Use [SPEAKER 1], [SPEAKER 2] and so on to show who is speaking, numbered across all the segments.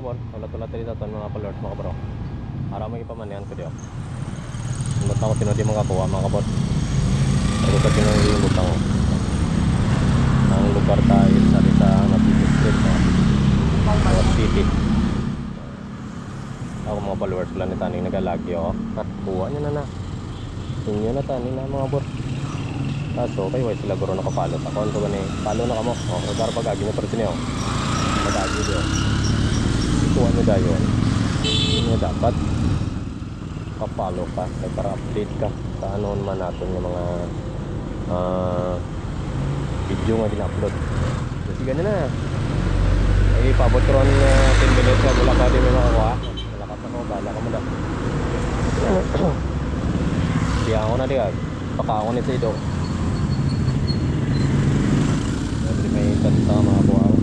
[SPEAKER 1] bor. Ulat-ulat dito ito mga followers mga bro. Para may ipamanihan ko diyo. Hindi ako tinudi mga kapuha mga kabor. Pero sa tinudi yung butang ko. Ang lugar tayo sa Mapiti Street. Mapiti City. Ako mga followers lang ni Taning nagalagi ako. Buha niya na. Inyo na Taning na mga bor. Kaso kayo ay sila guro nakapalo. Ako ano ba ni? Palo na kamo. Lugar pagagi na pero siniyo. Pagagi diyo. Kuha nyo dayon. Hindi dapat kapalo ka para update ka sa ano naman natin yung mga video nga din-upload. Kasi ganyan na ay pabot ron 10 minutes na wala pa din may makakuha. Wala ka pa no, bala ka mo na. Diyan ako na diyan baka ako nito ito may tanta mga buhaw.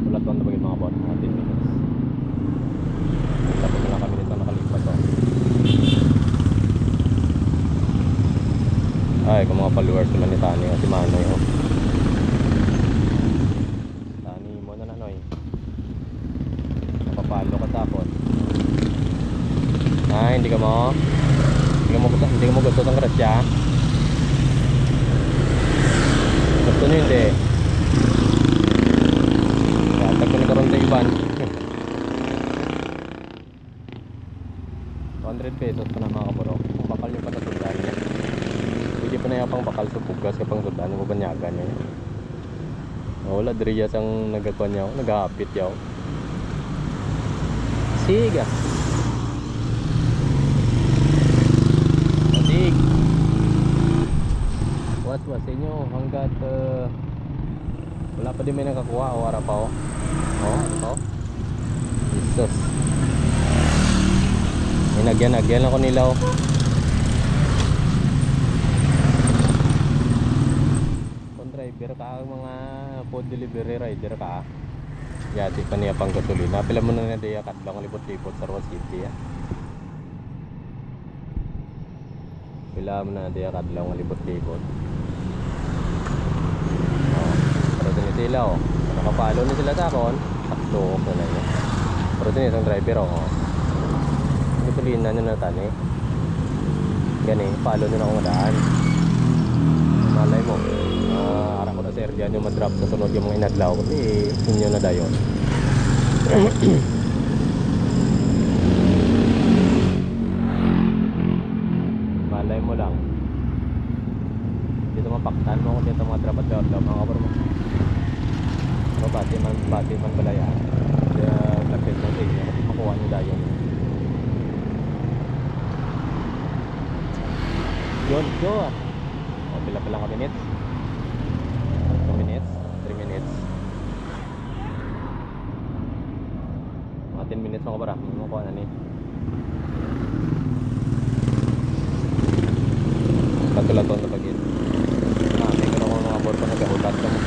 [SPEAKER 1] Wala pa na bagay mga buhaw 10 minutes. Tapos na kami nito nakalipat ay kung mga followers naman ni Tani at si Manoy Tani mo na Noy napapalo ka tapos ay hindi ka mo gusto ng grasya gusto nyo hindi tag ko nagkaroon sa iban 200 pesos pa na mga kaburo kung bakal nyo pa na sundan niya pwede pa na yung pang bakal sa pugas kapang sundan nyo mabanyagan nyo wala driyas ang nagkakuan nyo naghahapit yaw siga sig was sa inyo hanggat wala pa din may nakakuha o ara pa ito Jesus nagyan ako nilaw kung driver ka mga food delivery rider ka yati pa niya pang gasolina pila mo na diya kadlang libot-libot sa Rose City pila mo na diya kadlang libot-libot pero din sila nakapalo na sila sa akon takto ko na niya pero din isang driver gasolina nyo na tani gani follow nyo na akong daan malay mo harap ko na sir dyan yung madrop sa sunod yung mga inadlaw kasi inyo na dayon malay mo lang dito mapaktan mo kung dito mga drop at daw mga kabar mo bati man balaya kaya lapit mo sa inyo makuha nyo dayon yun go pila pa lang ka minutes 2 minutes 3 minutes mga 10 minutes mga kabara makuha na ni katulaton na pagin may gano'n ko mga board pa nagahulat ka mo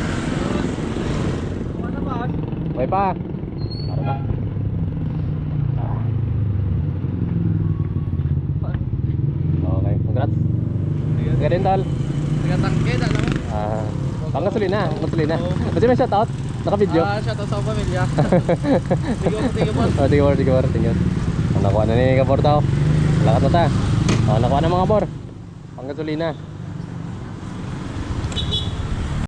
[SPEAKER 1] may pa para na okay congrats gak din tol
[SPEAKER 2] Taga-tangke, alam mo?
[SPEAKER 1] Panggasolina kasi may shoutout naka-video
[SPEAKER 2] Shoutout sa pamilya.
[SPEAKER 1] Sige bor nakuha na ni Kabor tao lakat na ta nakuha na mga bor panggasolina